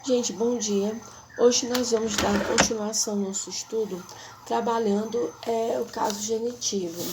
Gente, bom dia. Hoje nós vamos dar continuação ao nosso estudo trabalhando o caso genitivo,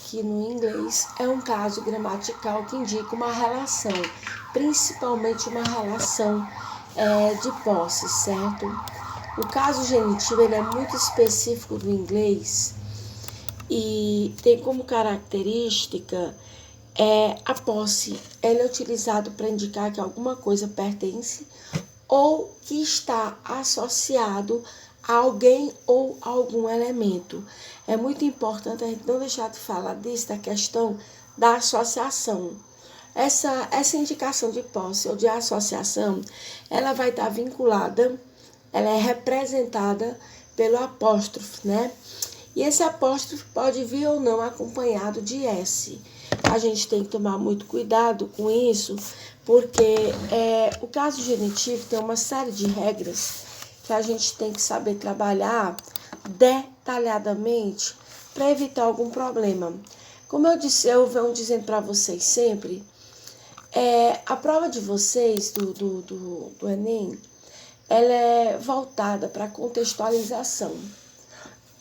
que no inglês é um caso gramatical que indica uma relação, principalmente uma relação de posse, certo? O caso genitivo ele é muito específico do inglês e tem como característica a posse. Ele é utilizado para indicar que alguma coisa pertence ou que está associado a alguém ou a algum elemento. É muito importante a gente não deixar de falar disso, da questão da associação. Essa indicação de posse ou de associação, ela vai estar vinculada, ela é representada pelo apóstrofe, né? E esse apóstrofe pode vir ou não acompanhado de S. A gente tem que tomar muito cuidado com isso, porque o caso genitivo tem uma série de regras que a gente tem que saber trabalhar detalhadamente para evitar algum problema. Como eu disse, eu venho dizendo para vocês sempre, a prova de vocês do Enem, ela é voltada para contextualização.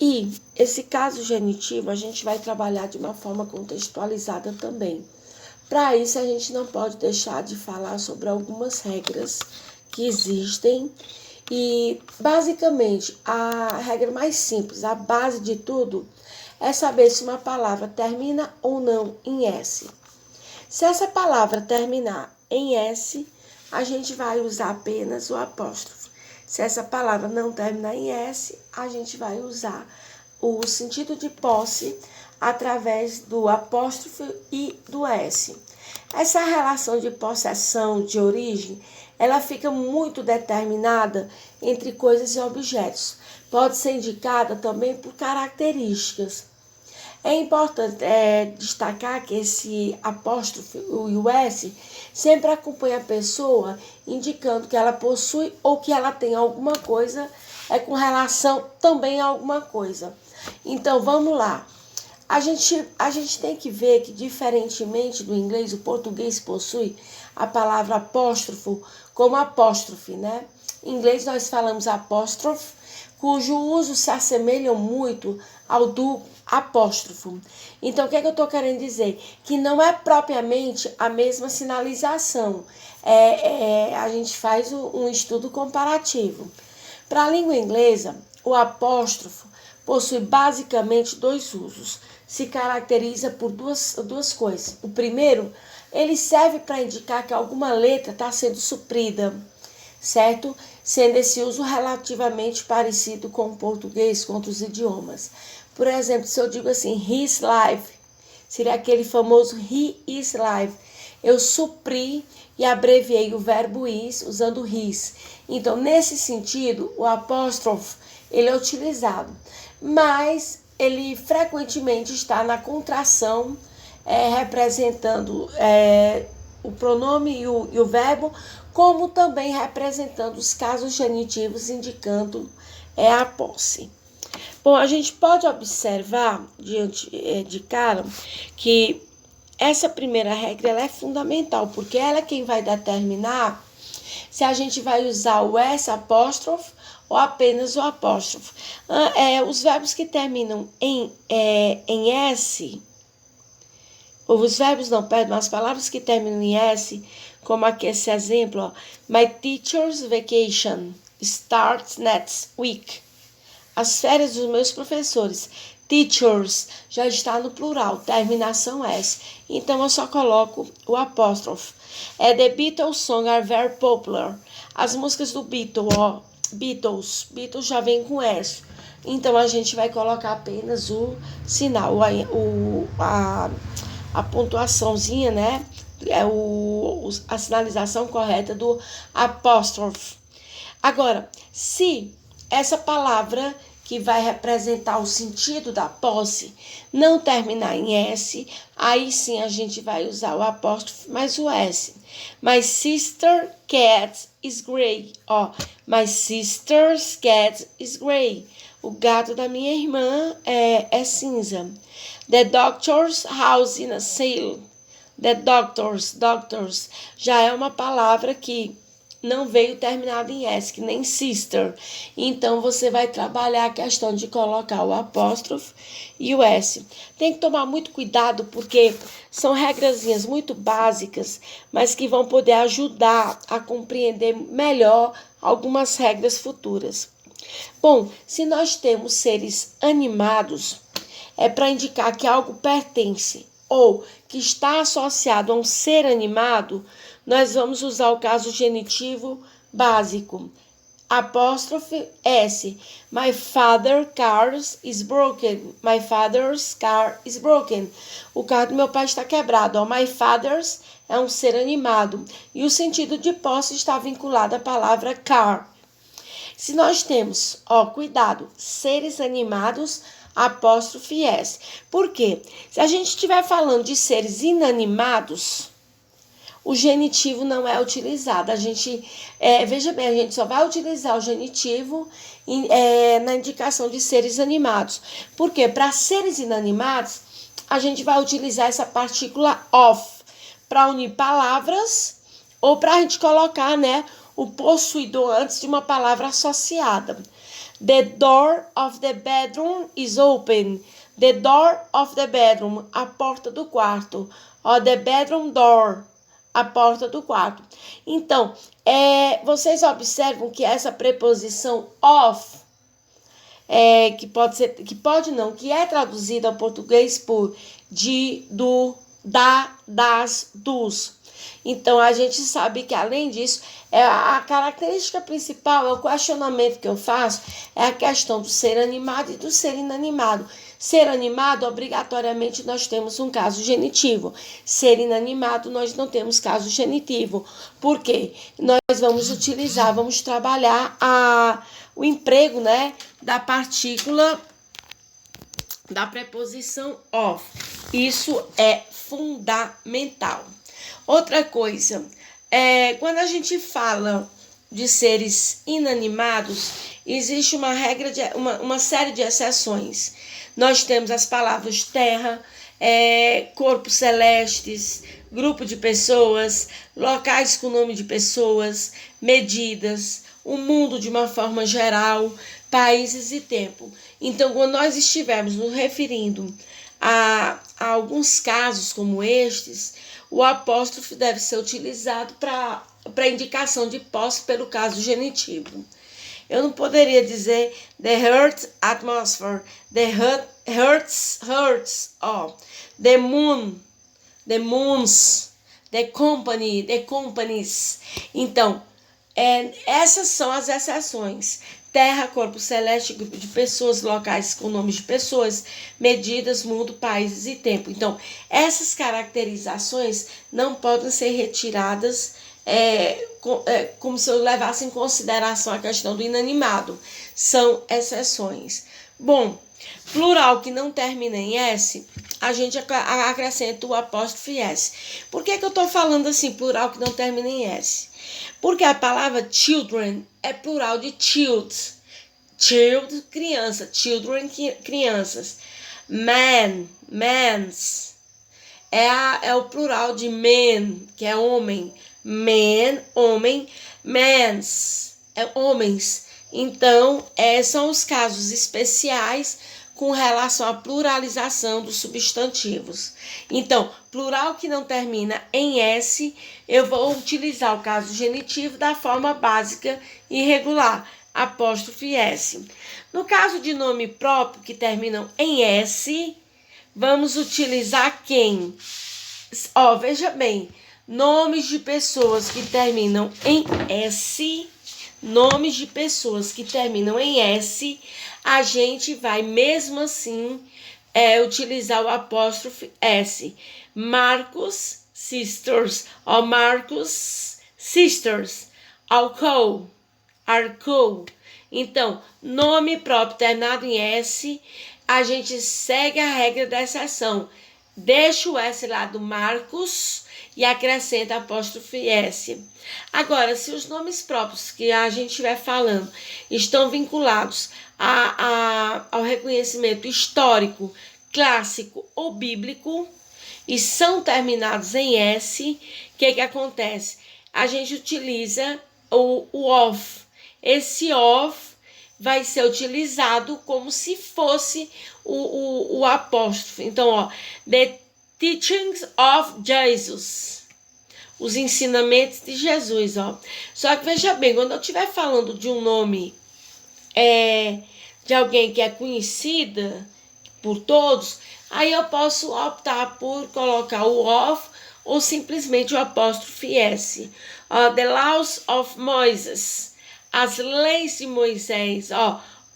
E esse caso genitivo a gente vai trabalhar de uma forma contextualizada também. Para isso, a gente não pode deixar de falar sobre algumas regras que existem. E, basicamente, a regra mais simples, a base de tudo, é saber se uma palavra termina ou não em S. Se essa palavra terminar em S, a gente vai usar apenas o apóstrofo. Se essa palavra não terminar em S, a gente vai usar o sentido de posse através do apóstrofo e do S. Essa relação de possessão, de origem, ela fica muito determinada entre coisas e objetos. Pode ser indicada também por características. É importante destacar que esse apóstrofe, o S, sempre acompanha a pessoa indicando que ela possui ou que ela tem alguma coisa com relação também a alguma coisa. Então, vamos lá. A gente tem que ver que, diferentemente do inglês, o português possui a palavra apóstrofo como apóstrofe, né? Em inglês, nós falamos apóstrofe, cujo uso se assemelha muito ao do apóstrofo. Então, o que eu estou querendo dizer? Que não é propriamente a mesma sinalização. A gente faz um estudo comparativo. Para a língua inglesa, o apóstrofo possui basicamente dois usos. Se caracteriza por duas coisas. O primeiro, ele serve para indicar que alguma letra está sendo suprida, certo? Sendo esse uso relativamente parecido com o português, com outros idiomas. Por exemplo, se eu digo assim, his life, seria aquele famoso he is life. Eu supri e abreviei o verbo is usando his. Então, nesse sentido, o apóstrofo, ele é utilizado. Mas ele frequentemente está na contração, representando o pronome e o verbo, como também representando os casos genitivos, indicando a posse. Bom, a gente pode observar, de cara, que essa primeira regra ela é fundamental, porque ela é quem vai determinar se a gente vai usar o S apóstrofo ou apenas o apóstrofo. Os verbos que terminam em S, os verbos não, perdão, as palavras que terminam em S, como aqui esse exemplo, ó, my teacher's vacation starts next week. As férias dos meus professores. Teachers já está no plural, terminação S. Então eu só coloco o apóstrofo. The Beatles song are very popular. As músicas do Beatles já vem com S. Então a gente vai colocar apenas o sinal, a pontuaçãozinha, né? A sinalização correta do apóstrofo. Agora, se essa palavra que vai representar o sentido da posse não terminar em S, aí sim a gente vai usar o apóstrofo mais o S. My sister cat is gray. My sister's cat is gray. O gato da minha irmã é cinza. The doctor's house in a sale. The doctors já é uma palavra que não veio terminado em S, que nem sister. Então, você vai trabalhar a questão de colocar o apóstrofo e o S. Tem que tomar muito cuidado, porque são regrazinhas muito básicas, mas que vão poder ajudar a compreender melhor algumas regras futuras. Bom, se nós temos seres animados, é para indicar que algo pertence ou que está associado a um ser animado, nós vamos usar o caso genitivo básico. Apóstrofe S. My father's car is broken. My father's car is broken. O carro do meu pai está quebrado. Ó, my father's é um ser animado. E o sentido de posse está vinculado à palavra car. Se nós temos, cuidado, seres animados, apóstrofe S. Por quê? Se a gente estiver falando de seres inanimados, o genitivo não é utilizado. Veja bem, a gente só vai utilizar o genitivo na indicação de seres animados. Por quê? Para seres inanimados, a gente vai utilizar essa partícula of para unir palavras ou para a gente colocar, o possuidor antes de uma palavra associada. The door of the bedroom is open. The door of the bedroom, a porta do quarto. The bedroom door, a porta do quarto. Então, vocês observam que essa preposição of, que é traduzida ao português por de, do, da, das, dos. Então, a gente sabe que, além disso, a característica principal, o questionamento que eu faço, é a questão do ser animado e do ser inanimado. Ser animado, obrigatoriamente, nós temos um caso genitivo. Ser inanimado, nós não temos caso genitivo. Por quê? Nós vamos trabalhar o emprego, da partícula da preposição of. Isso é fundamental. Outra coisa, quando a gente fala de seres inanimados, existe uma série de exceções. Nós temos as palavras terra, corpos celestes, grupo de pessoas, locais com nome de pessoas, medidas, o mundo de uma forma geral, países e tempo. Então, quando nós estivermos nos referindo a alguns casos como estes, o apóstrofo deve ser utilizado para indicação de posse pelo caso genitivo. Eu não poderia dizer the earth atmosphere, the hurts, the moon, the moons, the company, the companies. Então, essas são as exceções. Terra, corpo celeste, grupo de pessoas, locais com nomes de pessoas, medidas, mundo, países e tempo. Então, essas caracterizações não podem ser retiradas como se eu levasse em consideração a questão do inanimado. São exceções. Bom, plural que não termina em S, a gente acrescenta o apóstrofe S. Por que eu estou falando assim, plural que não termina em S? Porque a palavra children é plural de child. Child, criança. Children, crianças. Man, mans. É o plural de men, que é homem. Man, homem. Mans, homens. Então, são os casos especiais com relação à pluralização dos substantivos. Então, plural que não termina em S, eu vou utilizar o caso genitivo da forma básica e regular, apóstrofe S. No caso de nome próprio que terminam em S, vamos utilizar quem? Veja bem, nomes de pessoas que terminam em S, nomes de pessoas que terminam em S, a gente vai mesmo assim utilizar o apóstrofe S. Marcos, sisters, Marcos, sisters, Arcou. Então, nome próprio terminado em S, a gente segue a regra da exceção. Deixa o S lá do Marcos e acrescenta apóstrofe S. Agora, se os nomes próprios que a gente estiver falando estão vinculados ao reconhecimento histórico, clássico ou bíblico e são terminados em S, o que acontece? A gente utiliza o of. Esse of vai ser utilizado como se fosse o apóstrofo. Então, ó, the teachings of Jesus. Os ensinamentos de Jesus, ó. Só que veja bem, quando eu estiver falando de um nome de alguém que é conhecida por todos, aí eu posso optar por colocar o of ou simplesmente o apóstrofe S. The laws of Moses, as leis de Moisés,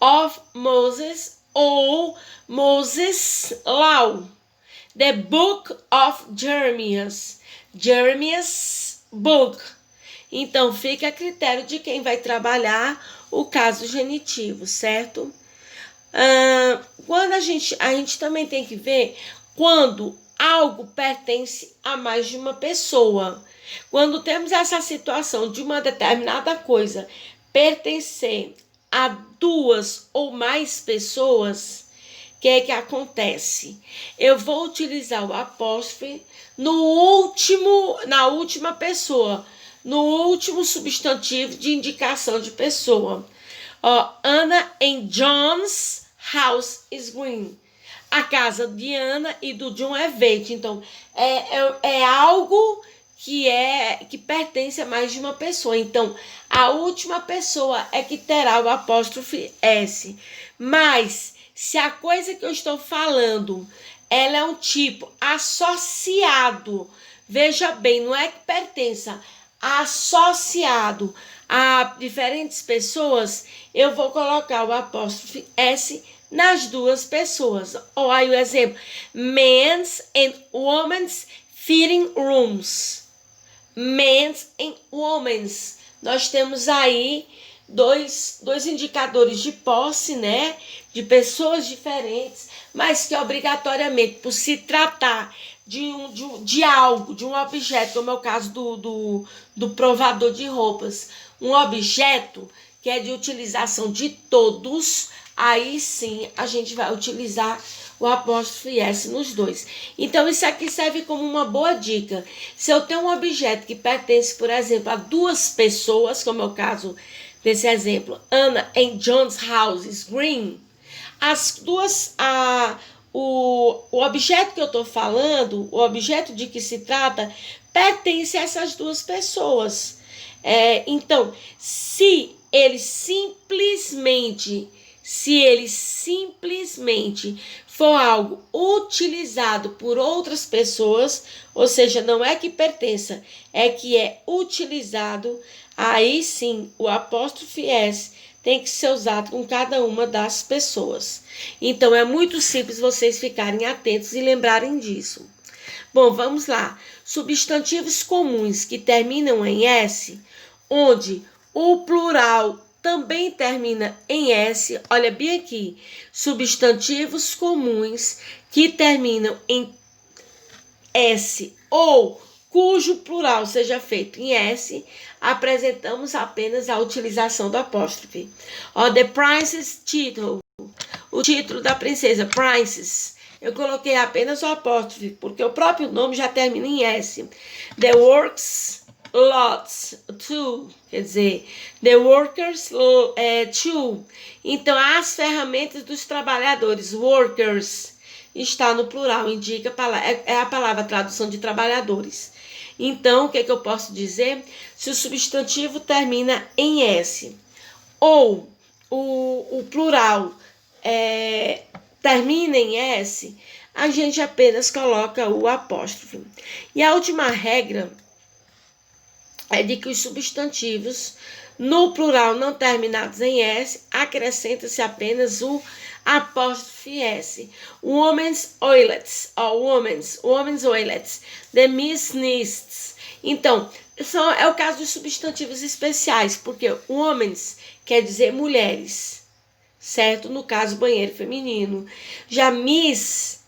of Moses ou Moses law. The book of Jeremias, Jeremias book. Então fica a critério de quem vai trabalhar o caso genitivo, certo? Quando a gente também tem que ver quando algo pertence a mais de uma pessoa. Quando temos essa situação de uma determinada coisa pertencer a duas ou mais pessoas, o que é que acontece? Eu vou utilizar o apóstrofe na última pessoa, no último substantivo de indicação de pessoa. Anna and John's house is green. A casa de Ana e do John é verde. Então, é algo que pertence a mais de uma pessoa. Então, a última pessoa é que terá o apóstrofe S. Mas, se a coisa que eu estou falando, ela é um tipo associado, veja bem, não é que pertença, associado a diferentes pessoas, eu vou colocar o apóstrofe S nas duas pessoas. Ou aí o exemplo, men's and women's fitting rooms. Men's and women's. Nós temos aí dois indicadores de posse, né? De pessoas diferentes, mas que obrigatoriamente, por se tratar de algo, de um objeto, como é o caso do provador de roupas, um objeto que é de utilização de todos, aí sim a gente vai utilizar o apóstrofe S nos dois. Então isso aqui serve como uma boa dica. Se eu tenho um objeto que pertence, por exemplo, a duas pessoas, como é o caso desse exemplo, Anna and John's house is green, as duas, o objeto que eu estou falando, o objeto de que se trata, pertence a essas duas pessoas. Então, se ele simplesmente for algo utilizado por outras pessoas, ou seja, não é que pertença, é que é utilizado, aí sim o apóstrofe S tem que ser usado com cada uma das pessoas. Então, é muito simples vocês ficarem atentos e lembrarem disso. Bom, vamos lá. Substantivos comuns que terminam em S, onde o plural também termina em S. Olha bem aqui. Substantivos comuns que terminam em S ou cujo plural seja feito em S, apresentamos apenas a utilização do apóstrofe. The princess title. O título da princesa, princess. Eu coloquei apenas o apóstrofe, porque o próprio nome já termina em S. The works, lots, to. Quer dizer, the workers, to. Então, as ferramentas dos trabalhadores, workers, está no plural, indica a palavra tradução de trabalhadores. Então, o que eu posso dizer? Se o substantivo termina em S ou o plural termina em S, a gente apenas coloca o apóstrofe. E a última regra é de que os substantivos no plural não terminados em S, acrescenta-se apenas o apóstrofe S. Women's toilets, women's toilets, the Miss Nests. Então, é o caso dos substantivos especiais, porque women's quer dizer mulheres, certo? No caso, banheiro feminino. Já Miss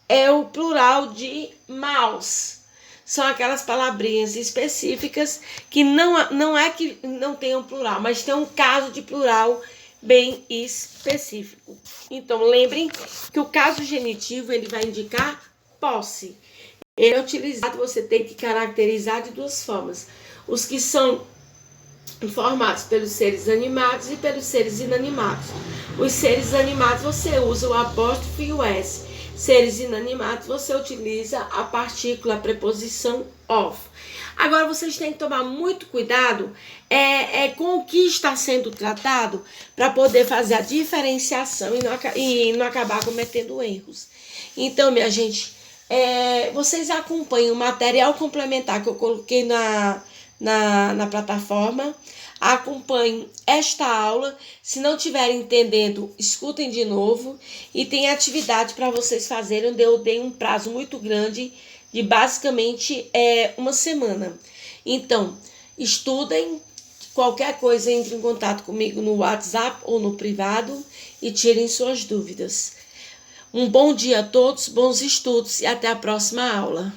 é o plural de mouse. São aquelas palavrinhas específicas que não é que não tenham plural, mas tem um caso de plural bem específico. Então, lembrem que o caso genitivo ele vai indicar posse. Ele é utilizado, você tem que caracterizar de duas formas. Os que são formados pelos seres animados e pelos seres inanimados. Os seres animados você usa o apóstrofo e o S. Seres inanimados você utiliza a partícula, a preposição of. Agora vocês têm que tomar muito cuidado com o que está sendo tratado para poder fazer a diferenciação e não acabar cometendo erros. Então, minha gente, vocês acompanham o material complementar que eu coloquei na plataforma. Acompanhem esta aula. Se não estiverem entendendo, escutem de novo. E tem atividade para vocês fazerem, onde eu dei um prazo muito grande, de basicamente uma semana. Então, estudem. Qualquer coisa, entre em contato comigo no WhatsApp ou no privado e tirem suas dúvidas. Um bom dia a todos, bons estudos e até a próxima aula.